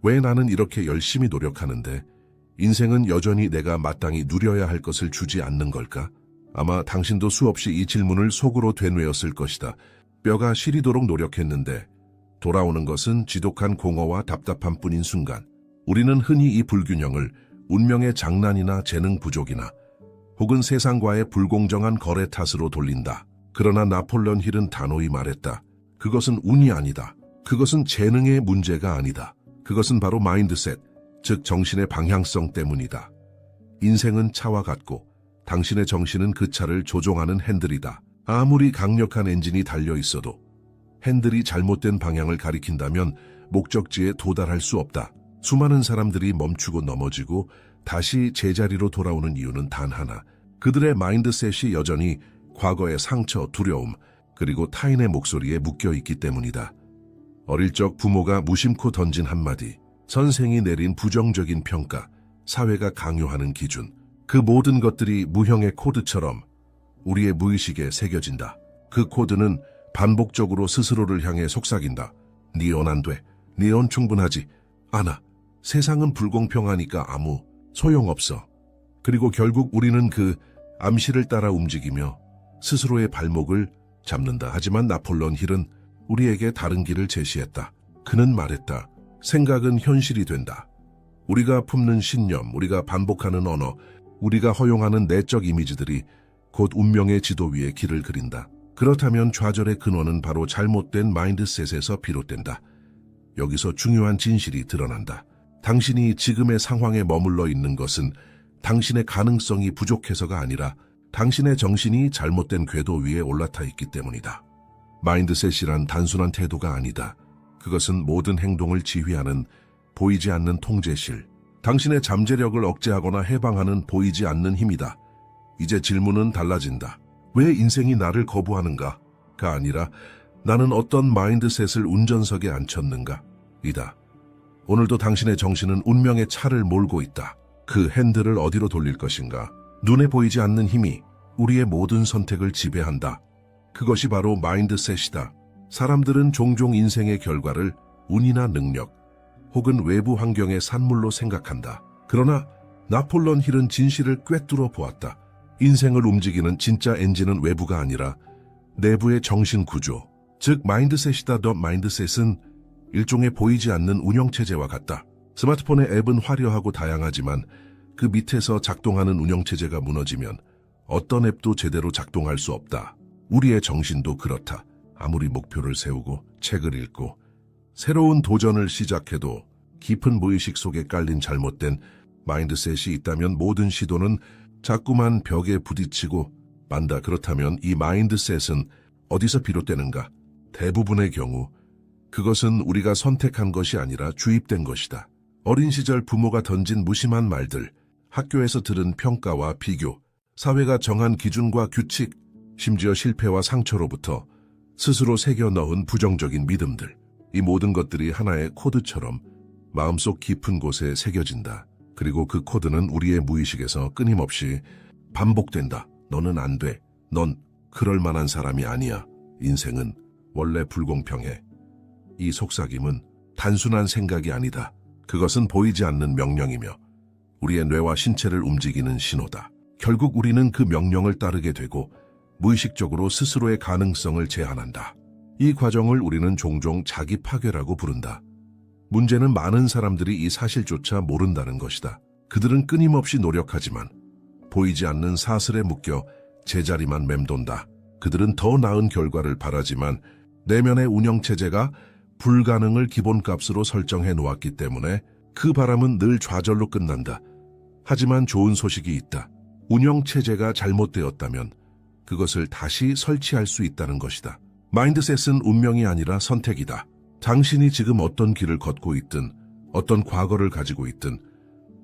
왜 나는 이렇게 열심히 노력하는데 인생은 여전히 내가 마땅히 누려야 할 것을 주지 않는 걸까? 아마 당신도 수없이 이 질문을 속으로 되뇌었을 것이다. 뼈가 시리도록 노력했는데 돌아오는 것은 지독한 공허와 답답한 뿐인 순간, 우리는 흔히 이 불균형을 운명의 장난이나 재능 부족이나 혹은 세상과의 불공정한 거래 탓으로 돌린다. 그러나 나폴레온 힐은 단호히 말했다. 그것은 운이 아니다. 그것은 재능의 문제가 아니다. 그것은 바로 마인드셋, 즉 정신의 방향성 때문이다. 인생은 차와 같고 당신의 정신은 그 차를 조종하는 핸들이다. 아무리 강력한 엔진이 달려 있어도 핸들이 잘못된 방향을 가리킨다면 목적지에 도달할 수 없다. 수많은 사람들이 멈추고 넘어지고 다시 제자리로 돌아오는 이유는 단 하나. 그들의 마인드셋이 여전히 과거의 상처, 두려움, 그리고 타인의 목소리에 묶여있기 때문이다. 어릴 적 부모가 무심코 던진 한마디, 선생이 내린 부정적인 평가, 사회가 강요하는 기준, 그 모든 것들이 무형의 코드처럼 우리의 무의식에 새겨진다. 그 코드는 반복적으로 스스로를 향해 속삭인다. 니언 안 돼. 니언 충분하지 않아. 세상은 불공평하니까 아무 소용없어. 그리고 결국 우리는 그 암시를 따라 움직이며 스스로의 발목을 잡는다. 하지만 나폴레온 힐은 우리에게 다른 길을 제시했다. 그는 말했다. 생각은 현실이 된다. 우리가 품는 신념, 우리가 반복하는 언어, 우리가 허용하는 내적 이미지들이 곧 운명의 지도 위에 길을 그린다. 그렇다면 좌절의 근원은 바로 잘못된 마인드셋에서 비롯된다. 여기서 중요한 진실이 드러난다. 당신이 지금의 상황에 머물러 있는 것은 당신의 가능성이 부족해서가 아니라 당신의 정신이 잘못된 궤도 위에 올라타 있기 때문이다. 마인드셋이란 단순한 태도가 아니다. 그것은 모든 행동을 지휘하는 보이지 않는 통제실, 당신의 잠재력을 억제하거나 해방하는 보이지 않는 힘이다. 이제 질문은 달라진다. 왜 인생이 나를 거부하는가? 가 아니라 나는 어떤 마인드셋을 운전석에 앉혔는가? 이다. 오늘도 당신의 정신은 운명의 차를 몰고 있다. 그 핸들을 어디로 돌릴 것인가? 눈에 보이지 않는 힘이 우리의 모든 선택을 지배한다. 그것이 바로 마인드셋이다. 사람들은 종종 인생의 결과를 운이나 능력, 혹은 외부 환경의 산물로 생각한다. 그러나 나폴레온 힐은 진실을 꿰뚫어 보았다. 인생을 움직이는 진짜 엔진은 외부가 아니라 내부의 정신 구조, 즉 마인드셋이다. 더 마인드셋은 일종의 보이지 않는 운영체제와 같다. 스마트폰의 앱은 화려하고 다양하지만 그 밑에서 작동하는 운영체제가 무너지면 어떤 앱도 제대로 작동할 수 없다. 우리의 정신도 그렇다. 아무리 목표를 세우고 책을 읽고 새로운 도전을 시작해도 깊은 무의식 속에 깔린 잘못된 마인드셋이 있다면 모든 시도는 자꾸만 벽에 부딪히고 만다. 그렇다면 이 마인드셋은 어디서 비롯되는가? 대부분의 경우 그것은 우리가 선택한 것이 아니라 주입된 것이다. 어린 시절 부모가 던진 무심한 말들, 학교에서 들은 평가와 비교, 사회가 정한 기준과 규칙, 심지어 실패와 상처로부터 스스로 새겨 넣은 부정적인 믿음들, 이 모든 것들이 하나의 코드처럼 마음속 깊은 곳에 새겨진다. 그리고 그 코드는 우리의 무의식에서 끊임없이 반복된다. 너는 안 돼. 넌 그럴 만한 사람이 아니야. 인생은 원래 불공평해. 이 속삭임은 단순한 생각이 아니다. 그것은 보이지 않는 명령이며 우리의 뇌와 신체를 움직이는 신호다. 결국 우리는 그 명령을 따르게 되고 무의식적으로 스스로의 가능성을 제한한다. 이 과정을 우리는 종종 자기 파괴라고 부른다. 문제는 많은 사람들이 이 사실조차 모른다는 것이다. 그들은 끊임없이 노력하지만 보이지 않는 사슬에 묶여 제자리만 맴돈다. 그들은 더 나은 결과를 바라지만 내면의 운영체제가 불가능을 기본값으로 설정해 놓았기 때문에 그 바람은 늘 좌절로 끝난다. 하지만 좋은 소식이 있다. 운영체제가 잘못되었다면 그것을 다시 설치할 수 있다는 것이다. 마인드셋은 운명이 아니라 선택이다. 당신이 지금 어떤 길을 걷고 있든 어떤 과거를 가지고 있든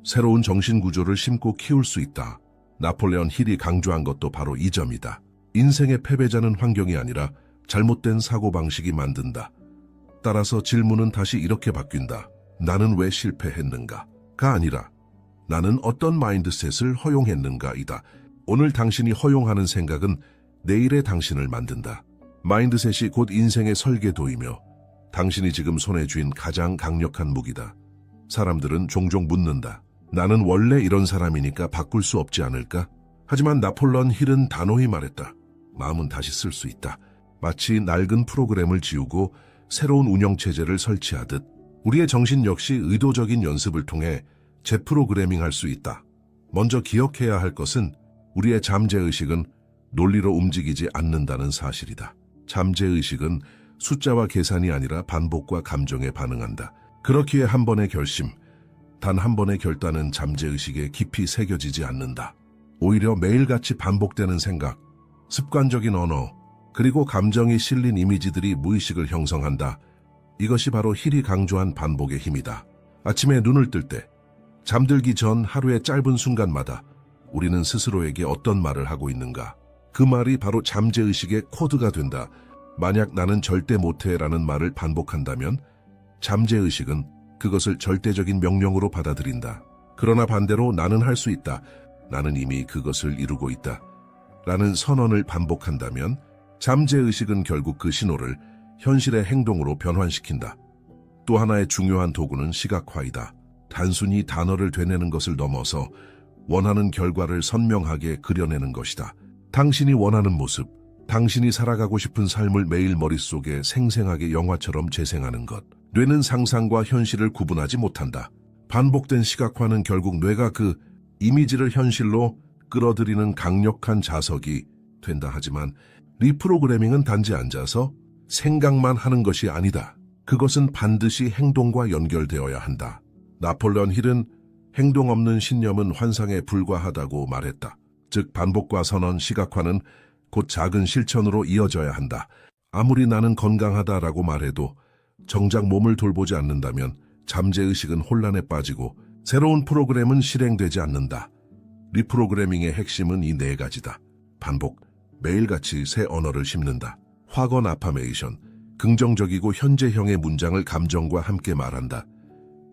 새로운 정신구조를 심고 키울 수 있다. 나폴레온 힐이 강조한 것도 바로 이 점이다. 인생의 패배자는 환경이 아니라 잘못된 사고방식이 만든다. 따라서 질문은 다시 이렇게 바뀐다. 나는 왜 실패했는가?가 아니라 나는 어떤 마인드셋을 허용했는가이다. 오늘 당신이 허용하는 생각은 내일의 당신을 만든다. 마인드셋이 곧 인생의 설계도이며 당신이 지금 손에 쥔 가장 강력한 무기다. 사람들은 종종 묻는다. 나는 원래 이런 사람이니까 바꿀 수 없지 않을까? 하지만 나폴레온 힐은 단호히 말했다. 마음은 다시 쓸 수 있다. 마치 낡은 프로그램을 지우고 새로운 운영체제를 설치하듯 우리의 정신 역시 의도적인 연습을 통해 재프로그래밍할 수 있다. 먼저 기억해야 할 것은 우리의 잠재의식은 논리로 움직이지 않는다는 사실이다. 잠재의식은 숫자와 계산이 아니라 반복과 감정에 반응한다. 그렇기에 한 번의 결심, 단 한 번의 결단은 잠재의식에 깊이 새겨지지 않는다. 오히려 매일같이 반복되는 생각, 습관적인 언어, 그리고 감정이 실린 이미지들이 무의식을 형성한다. 이것이 바로 힐이 강조한 반복의 힘이다. 아침에 눈을 뜰 때, 잠들기 전 하루의 짧은 순간마다 우리는 스스로에게 어떤 말을 하고 있는가? 그 말이 바로 잠재의식의 코드가 된다. 만약 나는 절대 못해라는 말을 반복한다면 잠재의식은 그것을 절대적인 명령으로 받아들인다. 그러나 반대로 나는 할 수 있다. 나는 이미 그것을 이루고 있다. 라는 선언을 반복한다면 잠재의식은 결국 그 신호를 현실의 행동으로 변환시킨다. 또 하나의 중요한 도구는 시각화이다. 단순히 단어를 되뇌는 것을 넘어서 원하는 결과를 선명하게 그려내는 것이다. 당신이 원하는 모습, 당신이 살아가고 싶은 삶을 매일 머릿속에 생생하게 영화처럼 재생하는 것. 뇌는 상상과 현실을 구분하지 못한다. 반복된 시각화는 결국 뇌가 그 이미지를 현실로 끌어들이는 강력한 자석이 된다. 하지만 리프로그래밍은 단지 앉아서 생각만 하는 것이 아니다. 그것은 반드시 행동과 연결되어야 한다. 나폴레온 힐은 행동 없는 신념은 환상에 불과하다고 말했다. 즉 반복과 선언, 시각화는 곧 작은 실천으로 이어져야 한다. 아무리 나는 건강하다라고 말해도 정작 몸을 돌보지 않는다면 잠재의식은 혼란에 빠지고 새로운 프로그램은 실행되지 않는다. 리프로그래밍의 핵심은 이 네 가지다. 반복, 매일같이 새 언어를 심는다. 확언 아파메이션, 긍정적이고 현재형의 문장을 감정과 함께 말한다.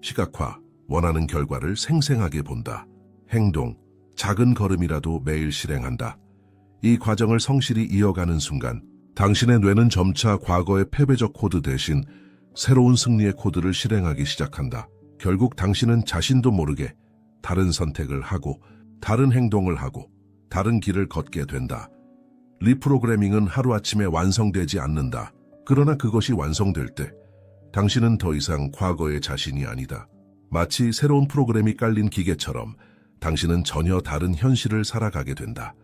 시각화, 원하는 결과를 생생하게 본다. 행동, 작은 걸음이라도 매일 실행한다. 이 과정을 성실히 이어가는 순간 당신의 뇌는 점차 과거의 패배적 코드 대신 새로운 승리의 코드를 실행하기 시작한다. 결국 당신은 자신도 모르게 다른 선택을 하고 다른 행동을 하고 다른 길을 걷게 된다. 리프로그래밍은 하루아침에 완성되지 않는다. 그러나 그것이 완성될 때 당신은 더 이상 과거의 자신이 아니다. 마치 새로운 프로그램이 깔린 기계처럼 당신은 전혀 다른 현실을 살아가게 된다.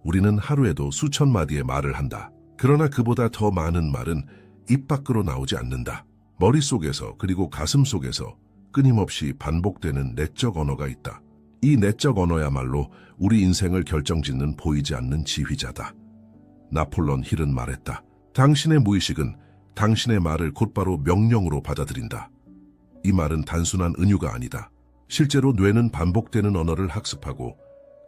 우리는 하루에도 수천 마디의 말을 한다. 그러나 그보다 더 많은 말은 입 밖으로 나오지 않는다. 머릿속에서 그리고 가슴 속에서 끊임없이 반복되는 내적 언어가 있다. 이 내적 언어야말로 우리 인생을 결정짓는 보이지 않는 지휘자다. 나폴레온 힐은 말했다. 당신의 무의식은 당신의 말을 곧바로 명령으로 받아들인다. 이 말은 단순한 은유가 아니다. 실제로 뇌는 반복되는 언어를 학습하고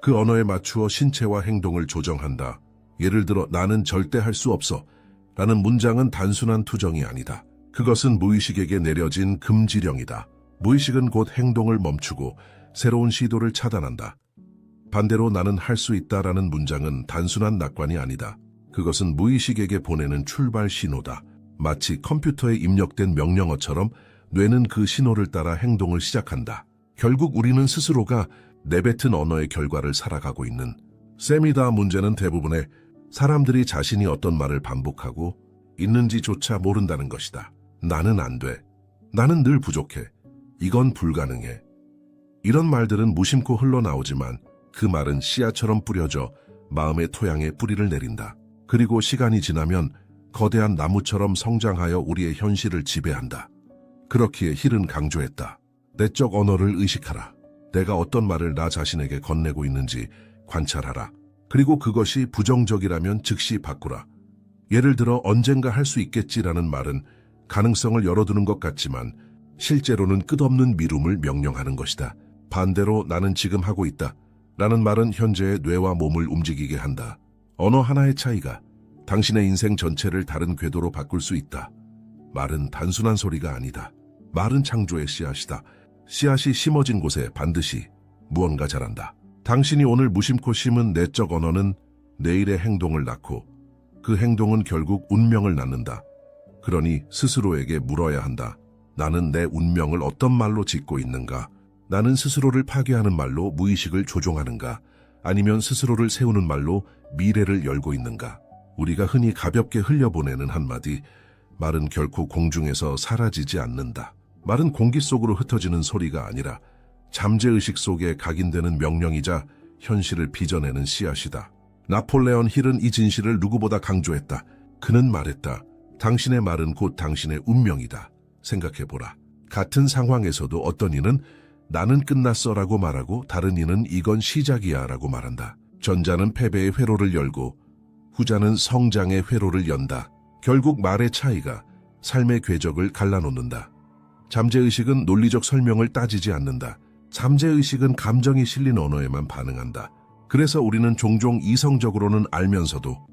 그 언어에 맞추어 신체와 행동을 조정한다. 예를 들어 나는 절대 할 수 없어 라는 문장은 단순한 투정이 아니다. 그것은 무의식에게 내려진 금지령이다. 무의식은 곧 행동을 멈추고 새로운 시도를 차단한다. 반대로 나는 할 수 있다라는 문장은 단순한 낙관이 아니다. 그것은 무의식에게 보내는 출발 신호다. 마치 컴퓨터에 입력된 명령어처럼 뇌는 그 신호를 따라 행동을 시작한다. 결국 우리는 스스로가 내뱉은 언어의 결과를 살아가고 있는 셈이다. 문제는 대부분의 사람들이 자신이 어떤 말을 반복하고 있는지조차 모른다는 것이다. 나는 안 돼. 나는 늘 부족해. 이건 불가능해. 이런 말들은 무심코 흘러나오지만 그 말은 씨앗처럼 뿌려져 마음의 토양에 뿌리를 내린다. 그리고 시간이 지나면 거대한 나무처럼 성장하여 우리의 현실을 지배한다. 그렇기에 힐은 강조했다. 내적 언어를 의식하라. 내가 어떤 말을 나 자신에게 건네고 있는지 관찰하라. 그리고 그것이 부정적이라면 즉시 바꾸라. 예를 들어 언젠가 할 수 있겠지라는 말은 가능성을 열어두는 것 같지만 실제로는 끝없는 미룸을 명령하는 것이다. 반대로 나는 지금 하고 있다 라는 말은 현재의 뇌와 몸을 움직이게 한다. 언어 하나의 차이가 당신의 인생 전체를 다른 궤도로 바꿀 수 있다. 말은 단순한 소리가 아니다. 말은 창조의 씨앗이다. 씨앗이 심어진 곳에 반드시 무언가 자란다. 당신이 오늘 무심코 심은 내적 언어는 내일의 행동을 낳고 그 행동은 결국 운명을 낳는다. 그러니 스스로에게 물어야 한다. 나는 내 운명을 어떤 말로 짓고 있는가? 나는 스스로를 파괴하는 말로 무의식을 조종하는가? 아니면 스스로를 세우는 말로 미래를 열고 있는가? 우리가 흔히 가볍게 흘려보내는 한마디, 말은 결코 공중에서 사라지지 않는다. 말은 공기 속으로 흩어지는 소리가 아니라 잠재의식 속에 각인되는 명령이자 현실을 빚어내는 씨앗이다. 나폴레온 힐은 이 진실을 누구보다 강조했다. 그는 말했다. 당신의 말은 곧 당신의 운명이다. 생각해보라. 같은 상황에서도 어떤 이는 나는 끝났어라고 말하고 다른 이는 이건 시작이야 라고 말한다. 전자는 패배의 회로를 열고 후자는 성장의 회로를 연다. 결국 말의 차이가 삶의 궤적을 갈라놓는다. 잠재의식은 논리적 설명을 따지지 않는다. 잠재의식은 감정이 실린 언어에만 반응한다. 그래서 우리는 종종 이성적으로는 알면서도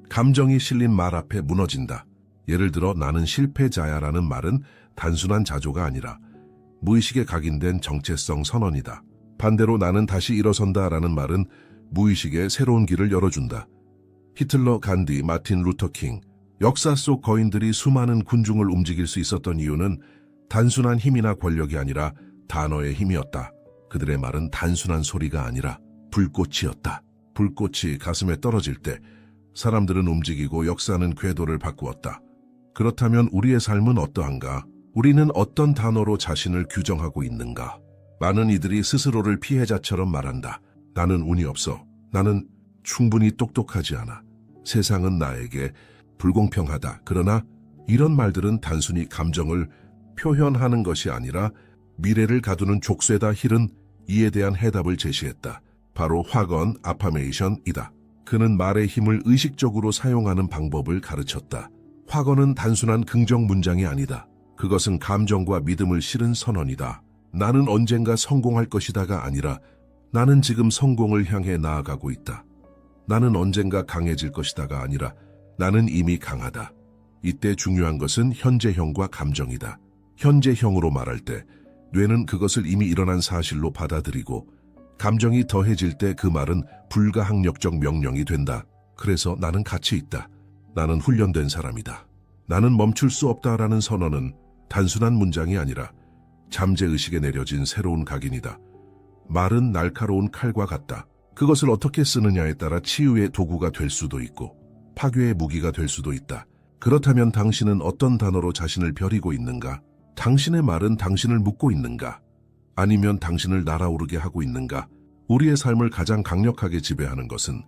감정이 실린 말 앞에 무너진다. 예를 들어 나는 실패자야라는 말은 단순한 자조가 아니라 무의식에 각인된 정체성 선언이다. 반대로 나는 다시 일어선다라는 말은 무의식에 새로운 길을 열어준다. 히틀러, 간디, 마틴 루터킹, 역사 속 거인들이 수많은 군중을 움직일 수 있었던 이유는 단순한 힘이나 권력이 아니라 단어의 힘이었다. 그들의 말은 단순한 소리가 아니라 불꽃이었다. 불꽃이 가슴에 떨어질 때 사람들은 움직이고 역사는 궤도를 바꾸었다. 그렇다면 우리의 삶은 어떠한가? 우리는 어떤 단어로 자신을 규정하고 있는가? 많은 이들이 스스로를 피해자처럼 말한다. 나는 운이 없어. 나는 충분히 똑똑하지 않아. 세상은 나에게 불공평하다. 그러나 이런 말들은 단순히 감정을 표현하는 것이 아니라 미래를 가두는 족쇄다. 힐은 이에 대한 해답을 제시했다. 바로 확언, 아파메이션이다. 그는 말의 힘을 의식적으로 사용하는 방법을 가르쳤다. 확언은 단순한 긍정 문장이 아니다. 그것은 감정과 믿음을 실은 선언이다. 나는 언젠가 성공할 것이다가 아니라 나는 지금 성공을 향해 나아가고 있다. 나는 언젠가 강해질 것이다가 아니라 나는 이미 강하다. 이때 중요한 것은 현재형과 감정이다. 현재형으로 말할 때 뇌는 그것을 이미 일어난 사실로 받아들이고 감정이 더해질 때 그 말은 불가항력적 명령이 된다. 그래서 나는 가치 있다. 나는 훈련된 사람이다. 나는 멈출 수 없다라는 선언은 단순한 문장이 아니라 잠재의식에 내려진 새로운 각인이다. 말은 날카로운 칼과 같다. 그것을 어떻게 쓰느냐에 따라 치유의 도구가 될 수도 있고 파괴의 무기가 될 수도 있다. 그렇다면 당신은 어떤 단어로 자신을 벼리고 있는가? 당신의 말은 당신을 묶고 있는가? 아니면 당신을 날아오르게 하고 있는가? 우리의 삶을 가장 강력하게 지배하는 것은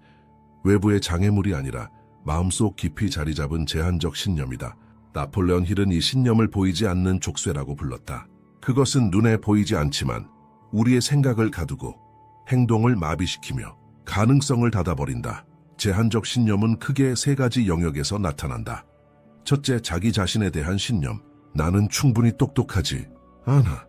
외부의 장애물이 아니라 마음속 깊이 자리 잡은 제한적 신념이다. 나폴레온 힐은 이 신념을 보이지 않는 족쇄라고 불렀다. 그것은 눈에 보이지 않지만 우리의 생각을 가두고 행동을 마비시키며 가능성을 닫아버린다. 제한적 신념은 크게 세 가지 영역에서 나타난다. 첫째, 자기 자신에 대한 신념. 나는 충분히 똑똑하지 않아.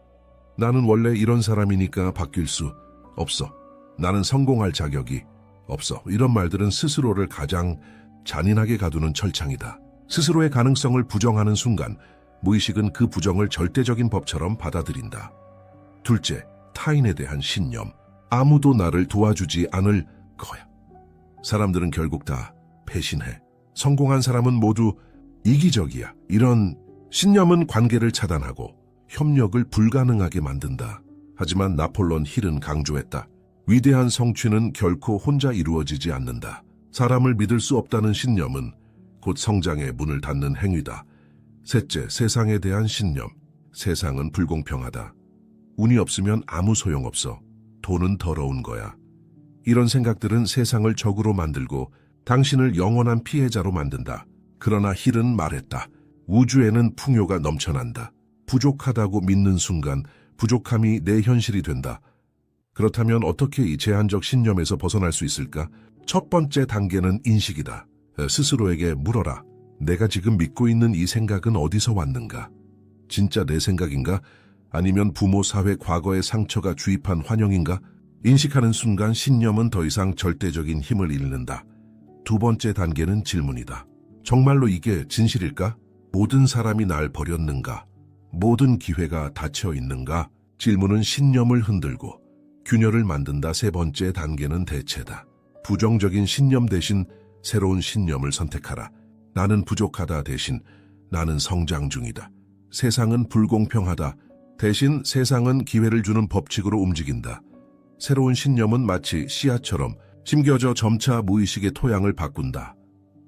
나는 원래 이런 사람이니까 바뀔 수 없어. 나는 성공할 자격이 없어. 이런 말들은 스스로를 가장 잔인하게 가두는 철창이다. 스스로의 가능성을 부정하는 순간 무의식은 그 부정을 절대적인 법처럼 받아들인다. 둘째, 타인에 대한 신념. 아무도 나를 도와주지 않을 거야. 사람들은 결국 다 배신해. 성공한 사람은 모두 이기적이야. 이런 신념은 관계를 차단하고 협력을 불가능하게 만든다. 하지만 나폴레온 힐은 강조했다. 위대한 성취는 결코 혼자 이루어지지 않는다. 사람을 믿을 수 없다는 신념은 곧 성장의 문을 닫는 행위다. 셋째, 세상에 대한 신념. 세상은 불공평하다. 운이 없으면 아무 소용없어. 돈은 더러운 거야. 이런 생각들은 세상을 적으로 만들고 당신을 영원한 피해자로 만든다. 그러나 힐은 말했다. 우주에는 풍요가 넘쳐난다. 부족하다고 믿는 순간 부족함이 내 현실이 된다. 그렇다면 어떻게 이 제한적 신념에서 벗어날 수 있을까? 첫 번째 단계는 인식이다. 스스로에게 물어라. 내가 지금 믿고 있는 이 생각은 어디서 왔는가? 진짜 내 생각인가? 아니면 부모, 사회, 과거의 상처가 주입한 환영인가? 인식하는 순간 신념은 더 이상 절대적인 힘을 잃는다. 두 번째 단계는 질문이다. 정말로 이게 진실일까? 모든 사람이 날 버렸는가? 모든 기회가 닫혀 있는가? 질문은 신념을 흔들고 균열을 만든다. 세 번째 단계는 대체다. 부정적인 신념 대신 새로운 신념을 선택하라. 나는 부족하다 대신 나는 성장 중이다. 세상은 불공평하다. 대신 세상은 기회를 주는 법칙으로 움직인다. 새로운 신념은 마치 씨앗처럼 심겨져 점차 무의식의 토양을 바꾼다.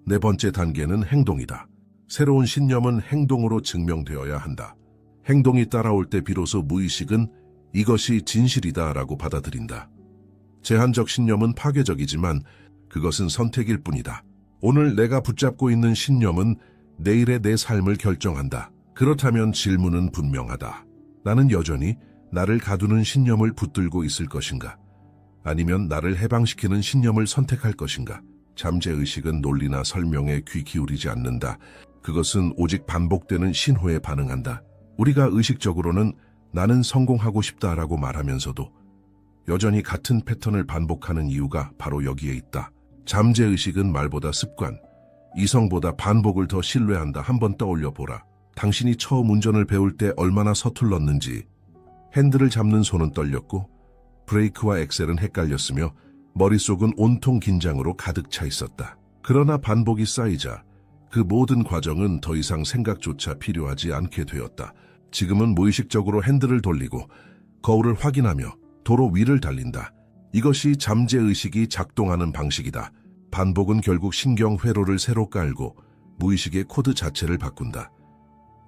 네 번째 단계는 행동이다. 새로운 신념은 행동으로 증명되어야 한다. 행동이 따라올 때 비로소 무의식은 이것이 진실이다라고 받아들인다. 제한적 신념은 파괴적이지만 그것은 선택일 뿐이다. 오늘 내가 붙잡고 있는 신념은 내일의 내 삶을 결정한다. 그렇다면 질문은 분명하다. 나는 여전히 나를 가두는 신념을 붙들고 있을 것인가? 아니면 나를 해방시키는 신념을 선택할 것인가? 잠재의식은 논리나 설명에 귀 기울이지 않는다. 그것은 오직 반복되는 신호에 반응한다. 우리가 의식적으로는 나는 성공하고 싶다라고 말하면서도 여전히 같은 패턴을 반복하는 이유가 바로 여기에 있다. 잠재의식은 말보다 습관, 이성보다 반복을 더 신뢰한다. 한번 떠올려 보라. 당신이 처음 운전을 배울 때 얼마나 서툴렀는지. 핸들을 잡는 손은 떨렸고 브레이크와 엑셀은 헷갈렸으며 머릿속은 온통 긴장으로 가득 차 있었다. 그러나 반복이 쌓이자 그 모든 과정은 더 이상 생각조차 필요하지 않게 되었다. 지금은 무의식적으로 핸들을 돌리고 거울을 확인하며 도로 위를 달린다. 이것이 잠재의식이 작동하는 방식이다. 반복은 결국 신경 회로를 새로 깔고 무의식의 코드 자체를 바꾼다.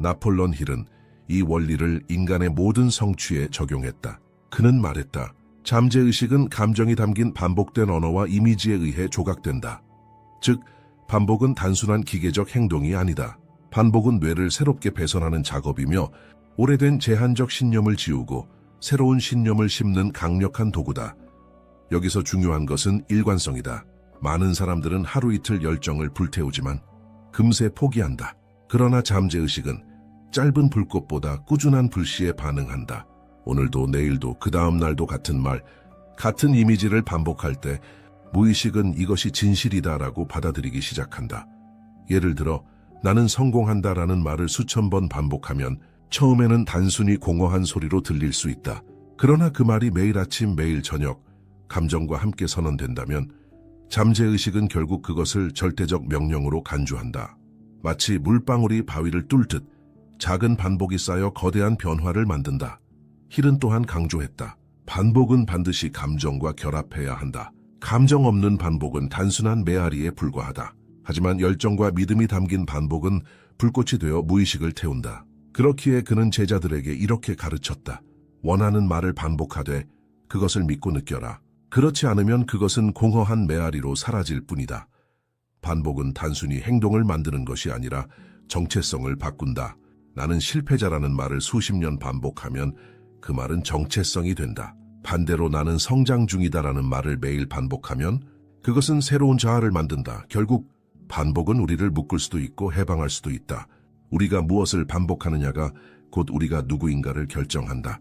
나폴레옹 힐은 이 원리를 인간의 모든 성취에 적용했다. 그는 말했다. 잠재의식은 감정이 담긴 반복된 언어와 이미지에 의해 조각된다. 즉, 반복은 단순한 기계적 행동이 아니다. 반복은 뇌를 새롭게 배선하는 작업이며 오래된 제한적 신념을 지우고 새로운 신념을 심는 강력한 도구다. 여기서 중요한 것은 일관성이다. 많은 사람들은 하루 이틀 열정을 불태우지만 금세 포기한다. 그러나 잠재의식은 짧은 불꽃보다 꾸준한 불씨에 반응한다. 오늘도 내일도 그 다음 날도 같은 말, 같은 이미지를 반복할 때 무의식은 이것이 진실이다라고 받아들이기 시작한다. 예를 들어 나는 성공한다라는 말을 수천 번 반복하면 처음에는 단순히 공허한 소리로 들릴 수 있다. 그러나 그 말이 매일 아침 매일 저녁 감정과 함께 선언된다면 잠재의식은 결국 그것을 절대적 명령으로 간주한다. 마치 물방울이 바위를 뚫듯 작은 반복이 쌓여 거대한 변화를 만든다. 힐은 또한 강조했다. 반복은 반드시 감정과 결합해야 한다. 감정 없는 반복은 단순한 메아리에 불과하다. 하지만 열정과 믿음이 담긴 반복은 불꽃이 되어 무의식을 태운다. 그렇기에 그는 제자들에게 이렇게 가르쳤다. 원하는 말을 반복하되 그것을 믿고 느껴라. 그렇지 않으면 그것은 공허한 메아리로 사라질 뿐이다. 반복은 단순히 행동을 만드는 것이 아니라 정체성을 바꾼다. 나는 실패자라는 말을 수십 년 반복하면 그 말은 정체성이 된다. 반대로 나는 성장 중이다라는 말을 매일 반복하면 그것은 새로운 자아를 만든다. 결국 반복은 우리를 묶을 수도 있고 해방할 수도 있다. 우리가 무엇을 반복하느냐가 곧 우리가 누구인가를 결정한다.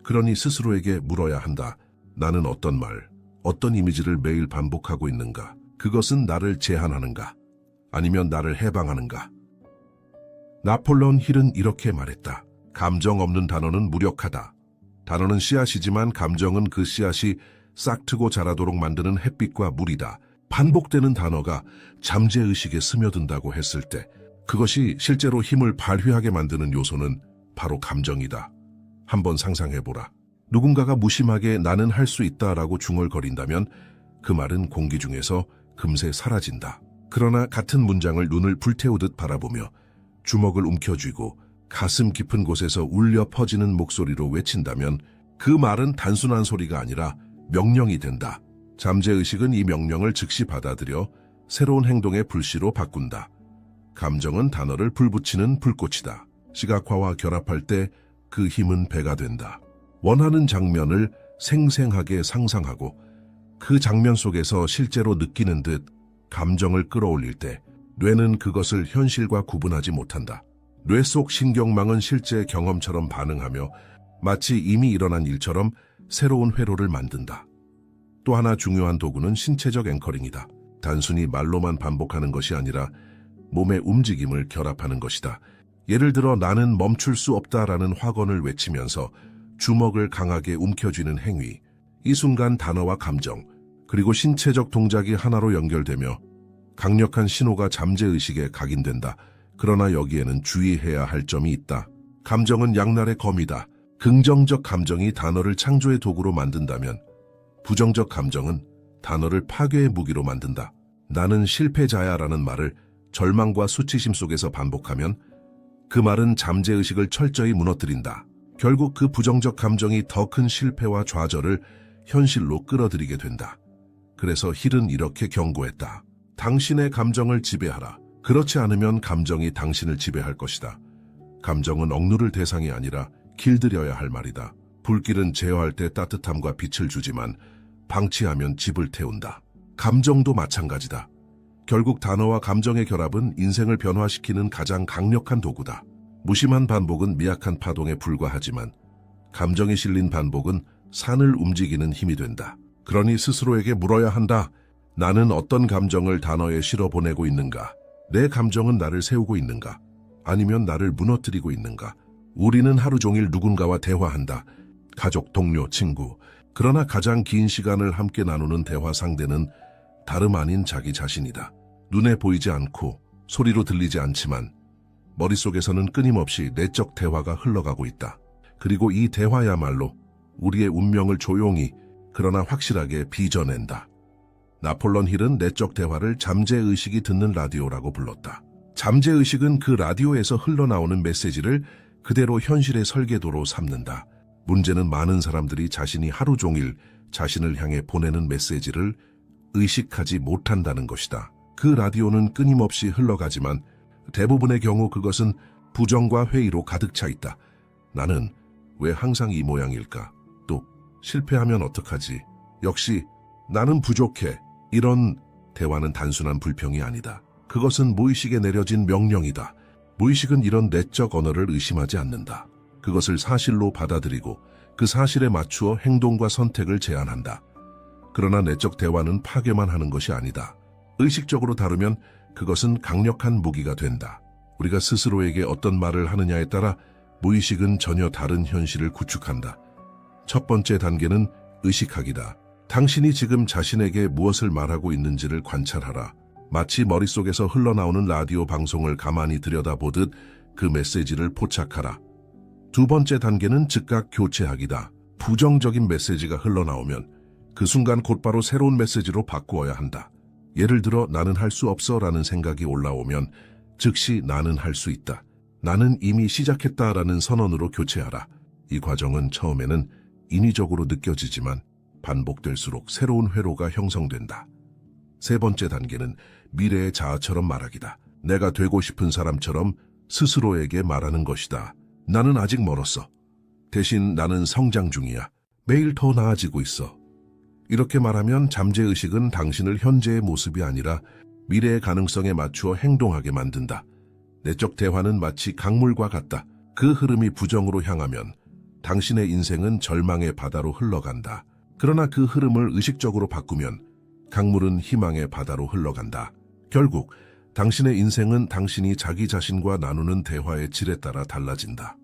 그러니 스스로에게 물어야 한다. 나는 어떤 말, 어떤 이미지를 매일 반복하고 있는가? 그것은 나를 제한하는가? 아니면 나를 해방하는가? 나폴레옹 힐은 이렇게 말했다. 감정 없는 단어는 무력하다. 단어는 씨앗이지만 감정은 그 씨앗이 싹트고 자라도록 만드는 햇빛과 물이다. 반복되는 단어가 잠재의식에 스며든다고 했을 때 그것이 실제로 힘을 발휘하게 만드는 요소는 바로 감정이다. 한번 상상해보라. 누군가가 무심하게 나는 할 수 있다라고 중얼거린다면 그 말은 공기 중에서 금세 사라진다. 그러나 같은 문장을 눈을 불태우듯 바라보며 주먹을 움켜쥐고 가슴 깊은 곳에서 울려 퍼지는 목소리로 외친다면 그 말은 단순한 소리가 아니라 명령이 된다. 잠재의식은 이 명령을 즉시 받아들여 새로운 행동의 불씨로 바꾼다. 감정은 단어를 불붙이는 불꽃이다. 시각화와 결합할 때 그 힘은 배가 된다. 원하는 장면을 생생하게 상상하고 그 장면 속에서 실제로 느끼는 듯 감정을 끌어올릴 때 뇌는 그것을 현실과 구분하지 못한다. 뇌 속 신경망은 실제 경험처럼 반응하며 마치 이미 일어난 일처럼 새로운 회로를 만든다. 또 하나 중요한 도구는 신체적 앵커링이다. 단순히 말로만 반복하는 것이 아니라 몸의 움직임을 결합하는 것이다. 예를 들어 나는 멈출 수 없다라는 확언을 외치면서 주먹을 강하게 움켜쥐는 행위. 이 순간 단어와 감정, 그리고 신체적 동작이 하나로 연결되며 강력한 신호가 잠재의식에 각인된다. 그러나 여기에는 주의해야 할 점이 있다. 감정은 양날의 검이다. 긍정적 감정이 단어를 창조의 도구로 만든다면 부정적 감정은 단어를 파괴의 무기로 만든다. 나는 실패자야라는 말을 절망과 수치심 속에서 반복하면 그 말은 잠재의식을 철저히 무너뜨린다. 결국 그 부정적 감정이 더 큰 실패와 좌절을 현실로 끌어들이게 된다. 그래서 힐은 이렇게 경고했다. 당신의 감정을 지배하라. 그렇지 않으면 감정이 당신을 지배할 것이다. 감정은 억누를 대상이 아니라 길들여야 할 말이다. 불길은 제어할 때 따뜻함과 빛을 주지만 방치하면 집을 태운다. 감정도 마찬가지다. 결국 단어와 감정의 결합은 인생을 변화시키는 가장 강력한 도구다. 무심한 반복은 미약한 파동에 불과하지만 감정이 실린 반복은 산을 움직이는 힘이 된다. 그러니 스스로에게 물어야 한다. 나는 어떤 감정을 단어에 실어 보내고 있는가? 내 감정은 나를 세우고 있는가? 아니면 나를 무너뜨리고 있는가? 우리는 하루 종일 누군가와 대화한다. 가족, 동료, 친구. 그러나 가장 긴 시간을 함께 나누는 대화 상대는 다름 아닌 자기 자신이다. 눈에 보이지 않고 소리로 들리지 않지만 머릿속에서는 끊임없이 내적 대화가 흘러가고 있다. 그리고 이 대화야말로 우리의 운명을 조용히 그러나 확실하게 빚어낸다. 나폴론 힐은 내적 대화를 잠재의식이 듣는 라디오라고 불렀다. 잠재의식은 그 라디오에서 흘러나오는 메시지를 그대로 현실의 설계도로 삼는다. 문제는 많은 사람들이 자신이 하루 종일 자신을 향해 보내는 메시지를 의식하지 못한다는 것이다. 그 라디오는 끊임없이 흘러가지만 대부분의 경우 그것은 부정과 회의로 가득 차 있다. 나는 왜 항상 이 모양일까? 또 실패하면 어떡하지? 역시 나는 부족해. 이런 대화는 단순한 불평이 아니다. 그것은 무의식에 내려진 명령이다. 무의식은 이런 내적 언어를 의심하지 않는다. 그것을 사실로 받아들이고 그 사실에 맞추어 행동과 선택을 제안한다. 그러나 내적 대화는 파괴만 하는 것이 아니다. 의식적으로 다루면 그것은 강력한 무기가 된다. 우리가 스스로에게 어떤 말을 하느냐에 따라 무의식은 전혀 다른 현실을 구축한다. 첫 번째 단계는 의식하기다. 당신이 지금 자신에게 무엇을 말하고 있는지를 관찰하라. 마치 머릿속에서 흘러나오는 라디오 방송을 가만히 들여다보듯 그 메시지를 포착하라. 두 번째 단계는 즉각 교체하기다. 부정적인 메시지가 흘러나오면 그 순간 곧바로 새로운 메시지로 바꾸어야 한다. 예를 들어 나는 할 수 없어 라는 생각이 올라오면 즉시 나는 할 수 있다. 나는 이미 시작했다 라는 선언으로 교체하라. 이 과정은 처음에는 인위적으로 느껴지지만 반복될수록 새로운 회로가 형성된다. 세 번째 단계는 미래의 자아처럼 말하기다. 내가 되고 싶은 사람처럼 스스로에게 말하는 것이다. 나는 아직 멀었어. 대신 나는 성장 중이야. 매일 더 나아지고 있어. 이렇게 말하면 잠재의식은 당신을 현재의 모습이 아니라 미래의 가능성에 맞추어 행동하게 만든다. 내적 대화는 마치 강물과 같다. 그 흐름이 부정으로 향하면 당신의 인생은 절망의 바다로 흘러간다. 그러나 그 흐름을 의식적으로 바꾸면 강물은 희망의 바다로 흘러간다. 결국 당신의 인생은 당신이 자기 자신과 나누는 대화의 질에 따라 달라진다.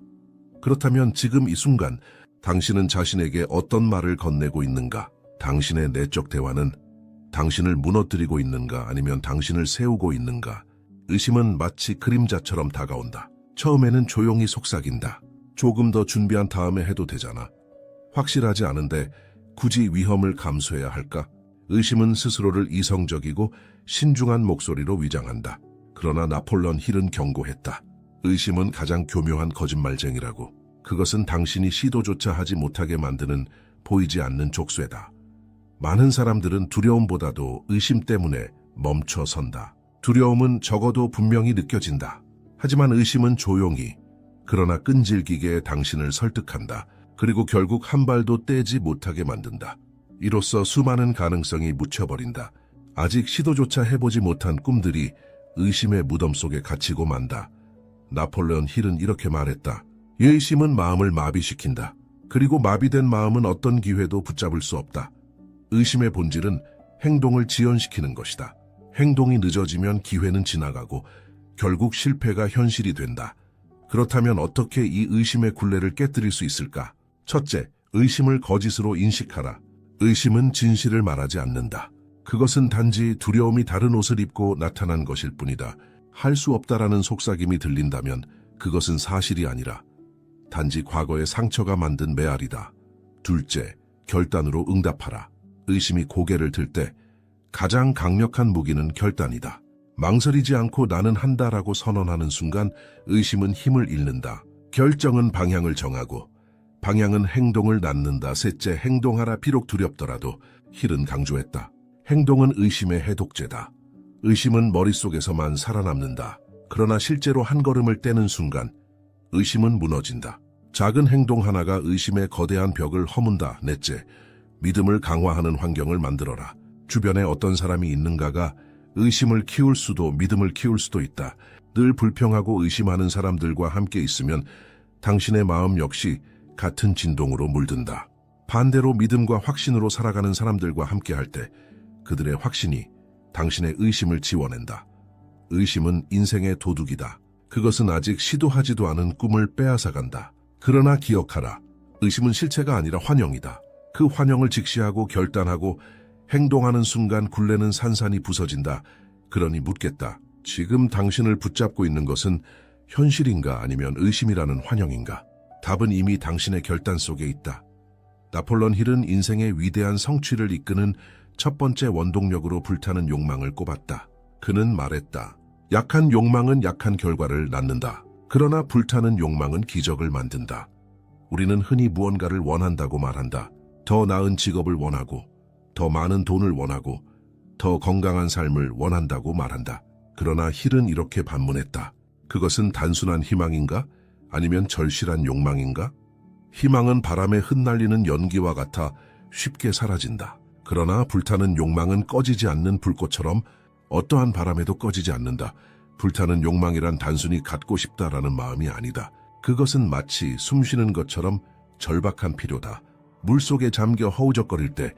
그렇다면 지금 이 순간 당신은 자신에게 어떤 말을 건네고 있는가? 당신의 내적 대화는 당신을 무너뜨리고 있는가 아니면 당신을 세우고 있는가? 의심은 마치 그림자처럼 다가온다. 처음에는 조용히 속삭인다. 조금 더 준비한 다음에 해도 되잖아. 확실하지 않은데 굳이 위험을 감수해야 할까? 의심은 스스로를 이성적이고 신중한 목소리로 위장한다. 그러나 나폴론 힐은 경고했다. 의심은 가장 교묘한 거짓말쟁이라고. 그것은 당신이 시도조차 하지 못하게 만드는 보이지 않는 족쇄다. 많은 사람들은 두려움보다도 의심 때문에 멈춰선다. 두려움은 적어도 분명히 느껴진다. 하지만 의심은 조용히, 그러나 끈질기게 당신을 설득한다. 그리고 결국 한 발도 떼지 못하게 만든다. 이로써 수많은 가능성이 묻혀버린다. 아직 시도조차 해보지 못한 꿈들이 의심의 무덤 속에 갇히고 만다. 나폴레온 힐은 이렇게 말했다. 의심은 마음을 마비시킨다. 그리고 마비된 마음은 어떤 기회도 붙잡을 수 없다. 의심의 본질은 행동을 지연시키는 것이다. 행동이 늦어지면 기회는 지나가고 결국 실패가 현실이 된다. 그렇다면 어떻게 이 의심의 굴레를 깨뜨릴 수 있을까? 첫째, 의심을 거짓으로 인식하라. 의심은 진실을 말하지 않는다. 그것은 단지 두려움이 다른 옷을 입고 나타난 것일 뿐이다. 할 수 없다라는 속삭임이 들린다면 그것은 사실이 아니라 단지 과거의 상처가 만든 메아리다. 둘째, 결단으로 응답하라. 의심이 고개를 들 때 가장 강력한 무기는 결단이다. 망설이지 않고 나는 한다라고 선언하는 순간 의심은 힘을 잃는다. 결정은 방향을 정하고 방향은 행동을 낳는다. 셋째, 행동하라. 비록 두렵더라도. 힐은 강조했다. 행동은 의심의 해독제다. 의심은 머릿속에서만 살아남는다. 그러나 실제로 한 걸음을 떼는 순간 의심은 무너진다. 작은 행동 하나가 의심의 거대한 벽을 허문다. 넷째, 믿음을 강화하는 환경을 만들어라. 주변에 어떤 사람이 있는가가 의심을 키울 수도 믿음을 키울 수도 있다. 늘 불평하고 의심하는 사람들과 함께 있으면 당신의 마음 역시 같은 진동으로 물든다. 반대로 믿음과 확신으로 살아가는 사람들과 함께할 때 그들의 확신이 당신의 의심을 지워낸다. 의심은 인생의 도둑이다. 그것은 아직 시도하지도 않은 꿈을 빼앗아간다. 그러나 기억하라. 의심은 실체가 아니라 환영이다. 그 환영을 직시하고 결단하고 행동하는 순간 굴레는 산산이 부서진다. 그러니 묻겠다. 지금 당신을 붙잡고 있는 것은 현실인가 아니면 의심이라는 환영인가? 답은 이미 당신의 결단 속에 있다. 나폴레옹 힐은 인생의 위대한 성취를 이끄는 첫 번째 원동력으로 불타는 욕망을 꼽았다. 그는 말했다. 약한 욕망은 약한 결과를 낳는다. 그러나 불타는 욕망은 기적을 만든다. 우리는 흔히 무언가를 원한다고 말한다. 더 나은 직업을 원하고, 더 많은 돈을 원하고, 더 건강한 삶을 원한다고 말한다. 그러나 힐은 이렇게 반문했다. 그것은 단순한 희망인가? 아니면 절실한 욕망인가? 희망은 바람에 흩날리는 연기와 같아 쉽게 사라진다. 그러나 불타는 욕망은 꺼지지 않는 불꽃처럼 어떠한 바람에도 꺼지지 않는다. 불타는 욕망이란 단순히 갖고 싶다라는 마음이 아니다. 그것은 마치 숨쉬는 것처럼 절박한 필요다. 물속에 잠겨 허우적거릴 때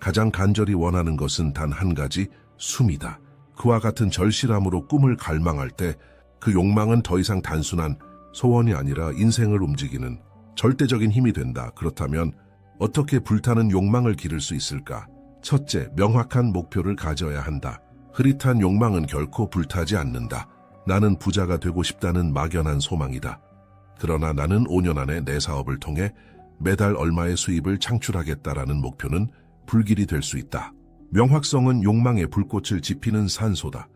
가장 간절히 원하는 것은 단 한 가지, 숨이다. 그와 같은 절실함으로 꿈을 갈망할 때 그 욕망은 더 이상 단순한 소원이 아니라 인생을 움직이는 절대적인 힘이 된다. 그렇다면 어떻게 불타는 욕망을 기를 수 있을까? 첫째, 명확한 목표를 가져야 한다. 흐릿한 욕망은 결코 불타지 않는다. 나는 부자가 되고 싶다는 막연한 소망이다. 그러나 나는 5년 안에 내 사업을 통해 매달 얼마의 수입을 창출하겠다라는 목표는 불길이 될 수 있다. 명확성은 욕망의 불꽃을 지피는 산소다.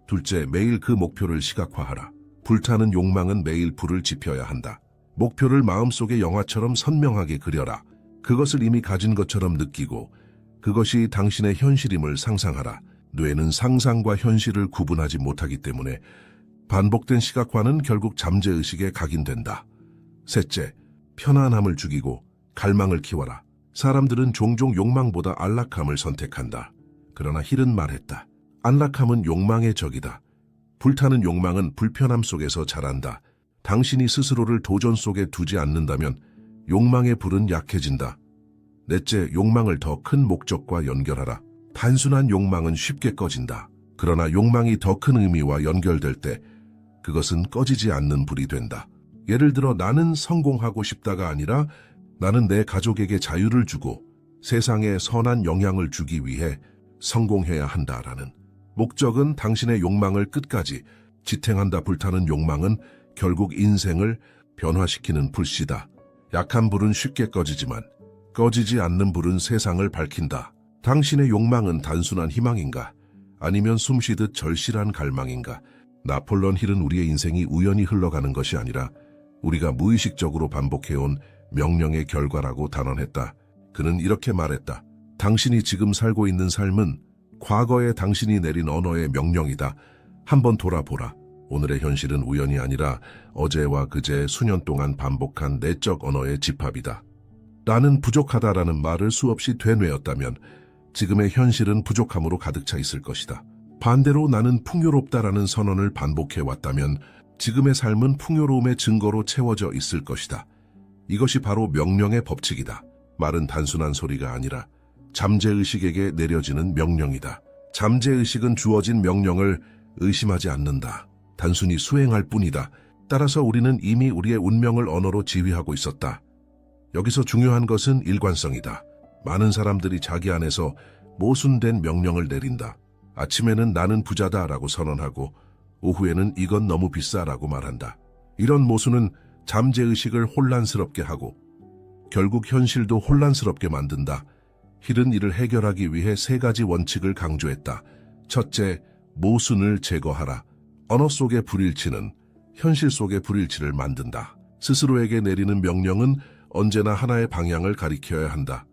둘째, 매일 그 목표를 시각화하라. 불타는 욕망은 매일 불을 지펴야 한다. 목표를 마음속의 영화처럼 선명하게 그려라. 그것을 이미 가진 것처럼 느끼고 그것이 당신의 현실임을 상상하라. 뇌는 상상과 현실을 구분하지 못하기 때문에 반복된 시각화는 결국 잠재의식에 각인된다. 셋째, 편안함을 죽이고 갈망을 키워라. 사람들은 종종 욕망보다 안락함을 선택한다. 그러나 힐은 말했다. 안락함은 욕망의 적이다. 불타는 욕망은 불편함 속에서 자란다. 당신이 스스로를 도전 속에 두지 않는다면 욕망의 불은 약해진다. 넷째, 욕망을 더 큰 목적과 연결하라. 단순한 욕망은 쉽게 꺼진다. 그러나 욕망이 더 큰 의미와 연결될 때 그것은 꺼지지 않는 불이 된다. 예를 들어 나는 성공하고 싶다가 아니라 나는 내 가족에게 자유를 주고 세상에 선한 영향을 주기 위해 성공해야 한다라는 목적은 당신의 욕망을 끝까지 지탱한다. 불타는 욕망은 결국 인생을 변화시키는 불씨다. 약한 불은 쉽게 꺼지지만 꺼지지 않는 불은 세상을 밝힌다. 당신의 욕망은 단순한 희망인가? 아니면 숨쉬듯 절실한 갈망인가? 나폴레옹 힐은 우리의 인생이 우연히 흘러가는 것이 아니라 우리가 무의식적으로 반복해온 명령의 결과라고 단언했다. 그는 이렇게 말했다. 당신이 지금 살고 있는 삶은 과거에 당신이 내린 언어의 명령이다. 한번 돌아보라. 오늘의 현실은 우연이 아니라 어제와 그제 수년 동안 반복한 내적 언어의 집합이다. 나는 부족하다라는 말을 수없이 되뇌었다면 지금의 현실은 부족함으로 가득 차 있을 것이다. 반대로 나는 풍요롭다라는 선언을 반복해왔다면 지금의 삶은 풍요로움의 증거로 채워져 있을 것이다. 이것이 바로 명령의 법칙이다. 말은 단순한 소리가 아니라 잠재의식에게 내려지는 명령이다. 잠재의식은 주어진 명령을 의심하지 않는다. 단순히 수행할 뿐이다. 따라서 우리는 이미 우리의 운명을 언어로 지휘하고 있었다. 여기서 중요한 것은 일관성이다. 많은 사람들이 자기 안에서 모순된 명령을 내린다. 아침에는 나는 부자다라고 선언하고 오후에는 이건 너무 비싸라고 말한다. 이런 모순은 잠재의식을 혼란스럽게 하고 결국 현실도 혼란스럽게 만든다. 힐은 이를 해결하기 위해 3가지 원칙을 강조했다. 첫째, 모순을 제거하라. 언어 속의 불일치는 현실 속의 불일치를 만든다. 스스로에게 내리는 명령은 언제나 하나의 방향을 가리켜야 한다.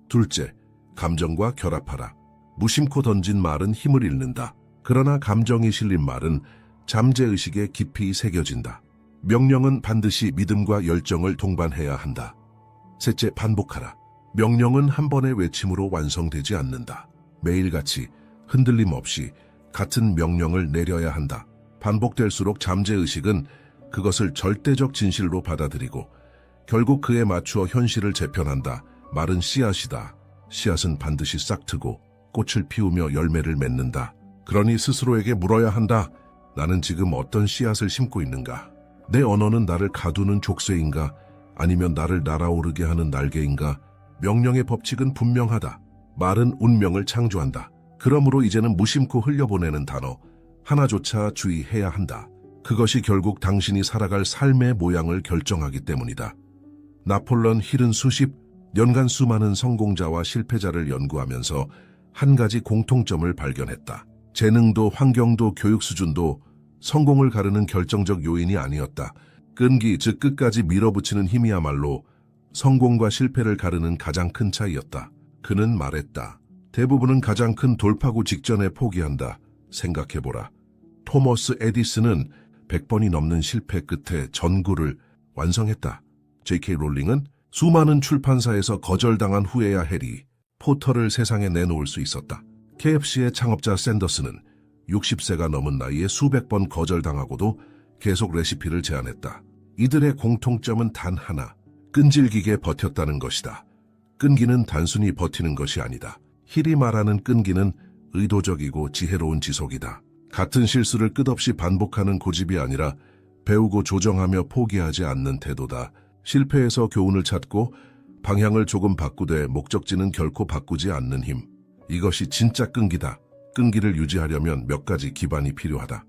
둘째, 감정과 결합하라. 무심코 던진 말은 힘을 잃는다. 그러나 감정이 실린 말은 잠재의식에 깊이 새겨진다. 명령은 반드시 믿음과 열정을 동반해야 한다. 셋째, 반복하라. 명령은 한 번의 외침으로 완성되지 않는다. 매일같이 흔들림 없이 같은 명령을 내려야 한다. 반복될수록 잠재의식은 그것을 절대적 진실로 받아들이고 결국 그에 맞추어 현실을 재편한다. 말은 씨앗이다. 씨앗은 반드시 싹트고 꽃을 피우며 열매를 맺는다. 그러니 스스로에게 물어야 한다. 나는 지금 어떤 씨앗을 심고 있는가? 내 언어는 나를 가두는 족쇄인가? 아니면 나를 날아오르게 하는 날개인가? 명령의 법칙은 분명하다. 말은 운명을 창조한다. 그러므로 이제는 무심코 흘려보내는 단어 하나조차 주의해야 한다. 그것이 결국 당신이 살아갈 삶의 모양을 결정하기 때문이다. 나폴레온 힐은 수십 년간 수많은 성공자와 실패자를 연구하면서 한 가지 공통점을 발견했다. 재능도 환경도 교육 수준도 성공을 가르는 결정적 요인이 아니었다. 끈기, 즉 끝까지 밀어붙이는 힘이야말로 성공과 실패를 가르는 가장 큰 차이였다. 그는 말했다. 대부분은 가장 큰 돌파구 직전에 포기한다. 생각해보라. 토머스 에디슨은 100번이 넘는 실패 끝에 전구를 완성했다. J.K. 롤링은 수많은 출판사에서 거절당한 후에야 해리 포터를 세상에 내놓을 수 있었다. KFC의 창업자 샌더스는 60세가 넘은 나이에 수백 번 거절당하고도 계속 레시피를 제안했다. 이들의 공통점은 단 하나, 끈질기게 버텼다는 것이다. 끈기는 단순히 버티는 것이 아니다. 힐이 말하는 끈기는 의도적이고 지혜로운 지속이다. 같은 실수를 끝없이 반복하는 고집이 아니라 배우고 조정하며 포기하지 않는 태도다. 실패에서 교훈을 찾고 방향을 조금 바꾸되 목적지는 결코 바꾸지 않는 힘. 이것이 진짜 끈기다. 끈기를 유지하려면 몇 가지 기반이 필요하다.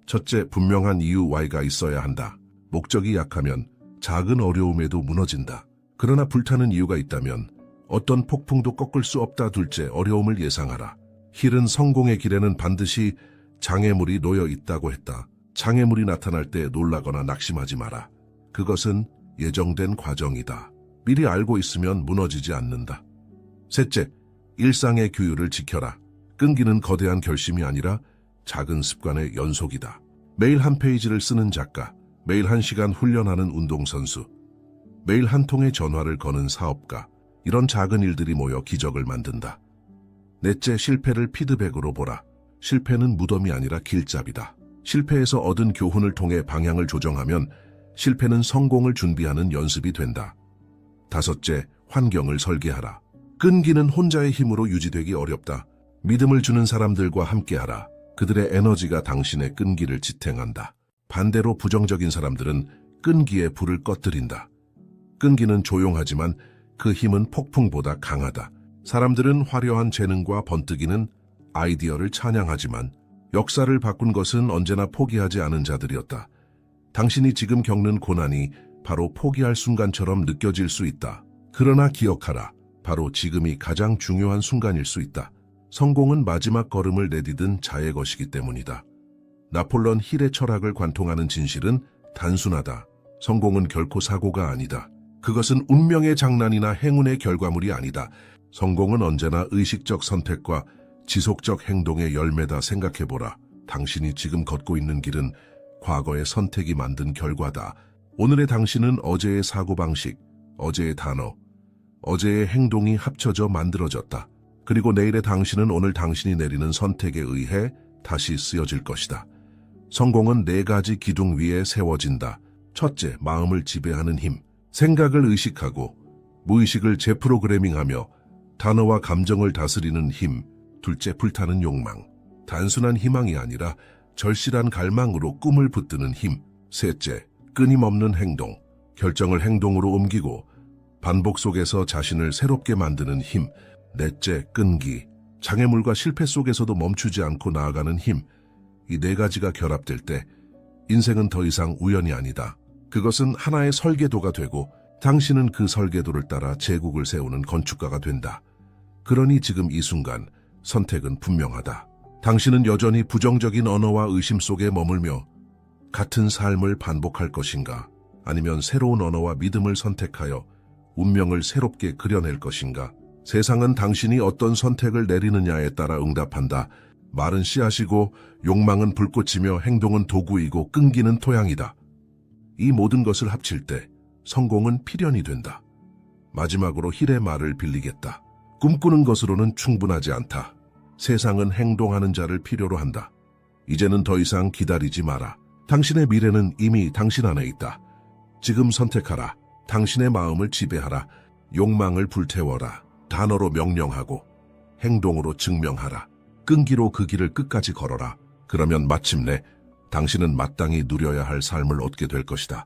첫째, 분명한 이유 Y가 있어야 한다. 목적이 약하면 작은 어려움에도 무너진다. 그러나 불타는 이유가 있다면 어떤 폭풍도 꺾을 수 없다. 둘째, 어려움을 예상하라. 힐은 성공의 길에는 반드시 장애물이 놓여 있다고 했다. 장애물이 나타날 때 놀라거나 낙심하지 마라. 그것은 예정된 과정이다. 미리 알고 있으면 무너지지 않는다. 셋째, 일상의 규율을 지켜라. 끈기는 거대한 결심이 아니라 작은 습관의 연속이다. 매일 한 페이지를 쓰는 작가, 매일 1시간 훈련하는 운동선수, 매일 한 통의 전화를 거는 사업가, 이런 작은 일들이 모여 기적을 만든다. 넷째, 실패를 피드백으로 보라. 실패는 무덤이 아니라 길잡이다. 실패에서 얻은 교훈을 통해 방향을 조정하면 실패는 성공을 준비하는 연습이 된다. 다섯째, 환경을 설계하라. 끈기는 혼자의 힘으로 유지되기 어렵다. 믿음을 주는 사람들과 함께하라. 그들의 에너지가 당신의 끈기를 지탱한다. 반대로 부정적인 사람들은 끈기의 불을 꺼뜨린다. 끈기는 조용하지만 그 힘은 폭풍보다 강하다. 사람들은 화려한 재능과 번뜩이는 아이디어를 찬양하지만 역사를 바꾼 것은 언제나 포기하지 않은 자들이었다. 당신이 지금 겪는 고난이 바로 포기할 순간처럼 느껴질 수 있다. 그러나 기억하라. 바로 지금이 가장 중요한 순간일 수 있다. 성공은 마지막 걸음을 내디딘 자의 것이기 때문이다. 나폴레온 힐의 철학을 관통하는 진실은 단순하다. 성공은 결코 사고가 아니다. 그것은 운명의 장난이나 행운의 결과물이 아니다. 성공은 언제나 의식적 선택과 지속적 행동의 열매다. 생각해보라. 당신이 지금 걷고 있는 길은 과거의 선택이 만든 결과다. 오늘의 당신은 어제의 사고방식, 어제의 단어, 어제의 행동이 합쳐져 만들어졌다. 그리고 내일의 당신은 오늘 당신이 내리는 선택에 의해 다시 쓰여질 것이다. 성공은 4가지 기둥 위에 세워진다. 첫째, 마음을 지배하는 힘. 생각을 의식하고 무의식을 재프로그래밍하며 단어와 감정을 다스리는 힘. 둘째, 불타는 욕망. 단순한 희망이 아니라 절실한 갈망으로 꿈을 붙드는 힘. 셋째, 끊임없는 행동. 결정을 행동으로 옮기고 반복 속에서 자신을 새롭게 만드는 힘. 넷째, 끈기. 장애물과 실패 속에서도 멈추지 않고 나아가는 힘. 이 4가지가 결합될 때 인생은 더 이상 우연이 아니다. 그것은 하나의 설계도가 되고 당신은 그 설계도를 따라 제국을 세우는 건축가가 된다. 그러니 지금 이 순간 선택은 분명하다. 당신은 여전히 부정적인 언어와 의심 속에 머물며 같은 삶을 반복할 것인가? 아니면 새로운 언어와 믿음을 선택하여 운명을 새롭게 그려낼 것인가? 세상은 당신이 어떤 선택을 내리느냐에 따라 응답한다. 말은 씨앗이고 욕망은 불꽃이며 행동은 도구이고 끈기는 토양이다. 이 모든 것을 합칠 때 성공은 필연이 된다. 마지막으로 힐의 말을 빌리겠다. 꿈꾸는 것으로는 충분하지 않다. 세상은 행동하는 자를 필요로 한다. 이제는 더 이상 기다리지 마라. 당신의 미래는 이미 당신 안에 있다. 지금 선택하라. 당신의 마음을 지배하라. 욕망을 불태워라. 단어로 명령하고 행동으로 증명하라. 끈기로 그 길을 끝까지 걸어라. 그러면 마침내 당신은 마땅히 누려야 할 삶을 얻게 될 것이다.